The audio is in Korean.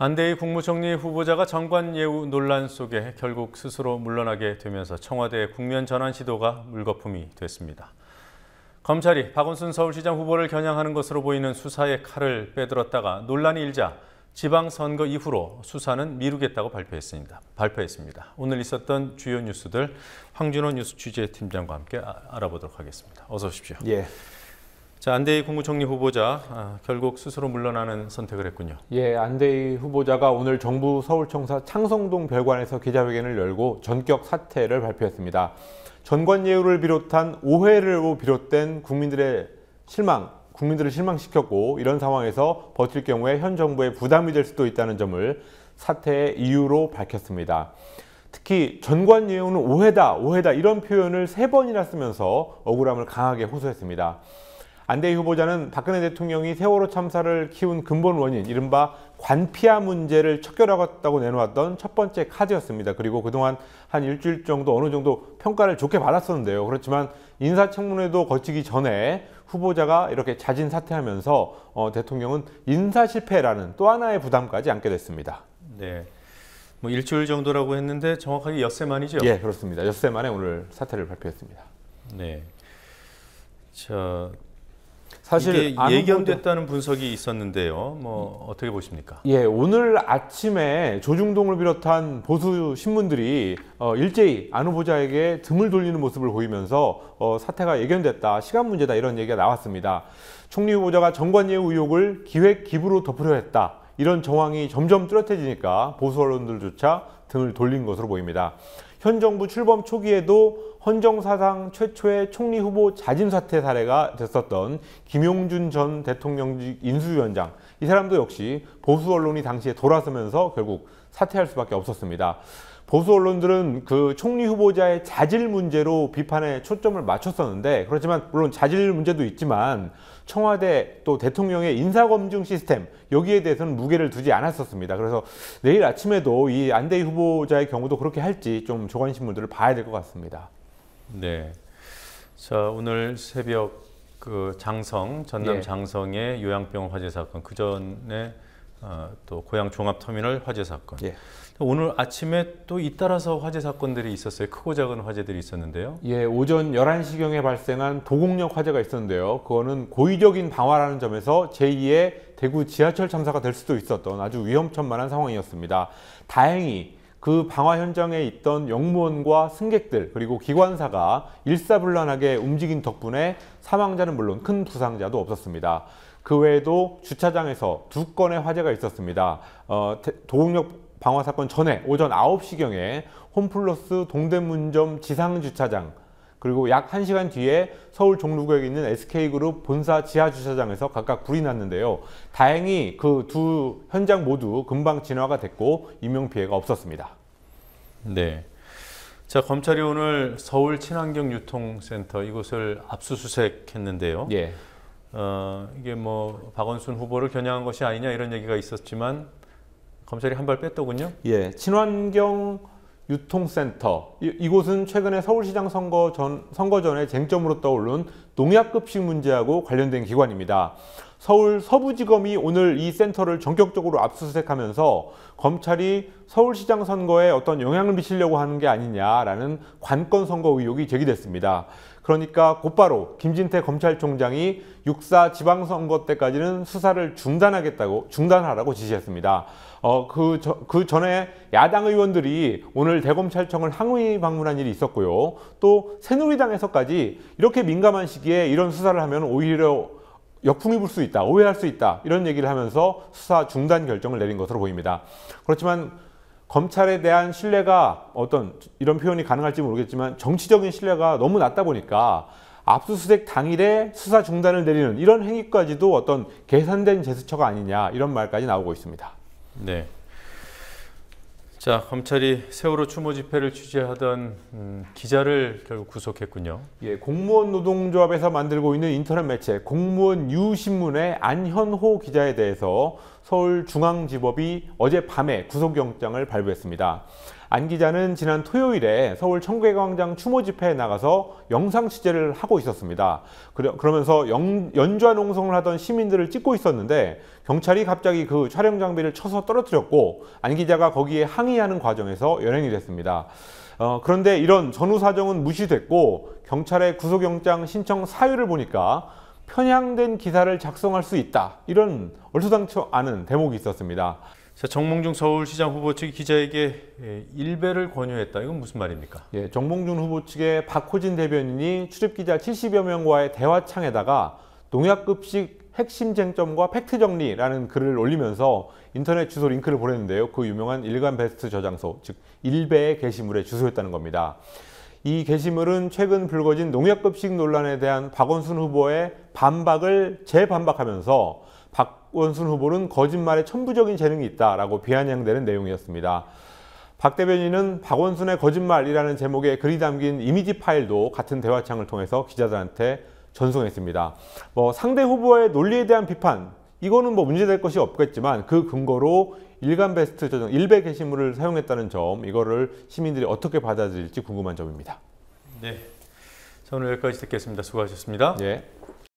안대희 국무총리 후보자가 정관예우 논란 속에 결국 스스로 물러나게 되면서 청와대 국면 전환 시도가 물거품이 됐습니다. 검찰이 박원순 서울시장 후보를 겨냥하는 것으로 보이는 수사의 칼을 빼들었다가 논란이 일자 지방선거 이후로 수사는 미루겠다고 발표했습니다. 오늘 있었던 주요 뉴스들 황준호 뉴스 취재팀장과 함께 알아보도록 하겠습니다. 어서 오십시오. 예. 자, 안대희 국무총리 후보자 결국 스스로 물러나는 선택을 했군요. 예, 안대희 후보자가 오늘 정부 서울청사 창성동 별관에서 기자회견을 열고 전격 사퇴를 발표했습니다. 전관예우를 비롯한 오해로 비롯된 국민들을 실망시켰고 이런 상황에서 버틸 경우에 현 정부에 부담이 될 수도 있다는 점을 사퇴의 이유로 밝혔습니다. 특히 전관예우는 오해다 이런 표현을 3번이나 쓰면서 억울함을 강하게 호소했습니다. 안대희 후보자는 박근혜 대통령이 세월호 참사를 키운 근본 원인, 이른바 관피아 문제를 척결하겠다고 내놓았던 첫 번째 카드였습니다. 그리고 그동안 한 일주일 정도 어느 정도 평가를 좋게 받았었는데요. 그렇지만 인사청문회도 거치기 전에 후보자가 이렇게 자진 사퇴하면서 대통령은 인사실패라는 또 하나의 부담까지 안게 됐습니다. 네, 뭐 일주일 정도라고 했는데 정확하게 엿새 만이죠? 예, 그렇습니다. 엿새 만에 오늘 사퇴를 발표했습니다. 네. 사실 이게 예견됐다는 분석이 있었는데요. 뭐 어떻게 보십니까? 예, 오늘 아침에 조중동을 비롯한 보수 신문들이 일제히 안 후보자에게 등을 돌리는 모습을 보이면서 사퇴가 예견됐다, 시간 문제다 이런 얘기가 나왔습니다. 총리 후보자가 정관예우 의혹을 기획 기부로 덮으려 했다, 이런 정황이 점점 뚜렷해지니까 보수 언론들조차 등을 돌린 것으로 보입니다. 현 정부 출범 초기에도 헌정사상 최초의 총리 후보 자진 사퇴 사례가 됐었던 김용준 전 대통령직 인수위원장, 이 사람도 역시 보수 언론이 당시에 돌아서면서 결국 사퇴할 수밖에 없었습니다. 보수 언론들은 그 총리 후보자의 자질 문제로 비판에 초점을 맞췄었는데, 그렇지만 물론 자질 문제도 있지만 청와대 또 대통령의 인사검증 시스템, 여기에 대해서는 무게를 두지 않았었습니다. 그래서 내일 아침에도 이 안대희 후보자의 경우도 그렇게 할지 좀 조간신문들을 봐야 될 것 같습니다. 네. 자, 오늘 새벽 전남 예. 장성의 요양병원 화재 사건, 그 전에 또 고양 종합터미널 화재 사건. 예. 오늘 아침에 또 잇따라서 화재 사건들이 있었어요. 크고 작은 화재들이 있었는데요. 예, 오전 11시경에 발생한 도곡역 화재가 있었는데요. 그거는 고의적인 방화라는 점에서 제2의 대구 지하철 참사가 될 수도 있었던 아주 위험천만한 상황이었습니다. 다행히 그 방화 현장에 있던 영무원과 승객들 그리고 기관사가 일사불란하게 움직인 덕분에 사망자는 물론 큰 부상자도 없었습니다. 그 외에도 주차장에서 2건의 화재가 있었습니다. 도곡역 방화 사건 전에 오전 9시경에 홈플러스 동대문점 지상주차장, 그리고 약 1시간 뒤에 서울 종로구역에 있는 SK그룹 본사 지하주차장에서 각각 불이 났는데요. 다행히 그 두 현장 모두 금방 진화가 됐고 인명피해가 없었습니다. 네. 자, 검찰이 오늘 서울 친환경유통센터 이곳을 압수수색했는데요. 예. 이게 뭐 박원순 후보를 겨냥한 것이 아니냐 이런 얘기가 있었지만 검찰이 한 발 뺐더군요. 예, 친환경 유통센터, 이곳은 최근에 서울시장 선거 전에 쟁점으로 떠오른 농약급식 문제하고 관련된 기관입니다. 서울 서부지검이 오늘 이 센터를 전격적으로 압수수색하면서 검찰이 서울시장 선거에 어떤 영향을 미치려고 하는 게 아니냐라는 관건 선거 의혹이 제기됐습니다. 그러니까 곧바로 김진태 검찰총장이 6.4 지방선거 때까지는 수사를 중단하라고 지시했습니다. 그 전에 야당 의원들이 오늘 대검찰청을 항의 방문한 일이 있었고요. 또 새누리당에서까지 이렇게 민감한 시기에 이런 수사를 하면 오히려 역풍이 불 수 있다, 오해할 수 있다, 이런 얘기를 하면서 수사 중단 결정을 내린 것으로 보입니다. 그렇지만 검찰에 대한 신뢰가 이런 표현이 가능할지 모르겠지만 정치적인 신뢰가 너무 낮다 보니까 압수수색 당일에 수사 중단을 내리는 이런 행위까지도 어떤 계산된 제스처가 아니냐, 이런 말까지 나오고 있습니다. 네. 자, 검찰이 세월호 추모 집회를 취재하던 기자를 결국 구속했군요. 예, 공무원 노동조합에서 만들고 있는 인터넷 매체 공무원 유신문의 안현호 기자에 대해서 서울중앙지법이 어젯밤에 구속영장을 발부했습니다. 안 기자는 지난 토요일에 서울 청계광장 추모 집회에 나가서 영상 취재를 하고 있었습니다. 그러면서 연좌 농성을 하던 시민들을 찍고 있었는데 경찰이 갑자기 그 촬영 장비를 쳐서 떨어뜨렸고 안 기자가 거기에 항의하는 과정에서 연행이 됐습니다. 그런데 이런 전후 사정은 무시됐고 경찰의 구속영장 신청 사유를 보니까 편향된 기사를 작성할 수 있다. 이런 얼토당치 않은 대목이 있었습니다. 자, 정몽준 서울시장 후보 측이 기자에게 일배를 권유했다. 이건 무슨 말입니까? 예, 정몽준 후보 측의 박호진 대변인이 출입기자 70여 명과의 대화창에다가 농약급식 핵심 쟁점과 팩트 정리라는 글을 올리면서 인터넷 주소 링크를 보냈는데요. 그 유명한 일간베스트 저장소, 즉 일베의 게시물에 주소했다는 겁니다. 이 게시물은 최근 불거진 농약급식 논란에 대한 박원순 후보의 반박을 재반박하면서 박원순 후보는 거짓말에 천부적인 재능이 있다라고 비아냥대는 내용이었습니다. 박 대변인은 박원순의 거짓말이라는 제목의 글이 담긴 이미지 파일도 같은 대화창을 통해서 기자들한테 전송했습니다. 상대 후보의 논리에 대한 비판, 이거는 문제될 것이 없겠지만 그 근거로 일간베스트 저장, 일베 게시물을 사용했다는 점, 이거를 시민들이 어떻게 받아들일지 궁금한 점입니다. 네, 자, 오늘 여기까지 듣겠습니다. 수고하셨습니다. 예.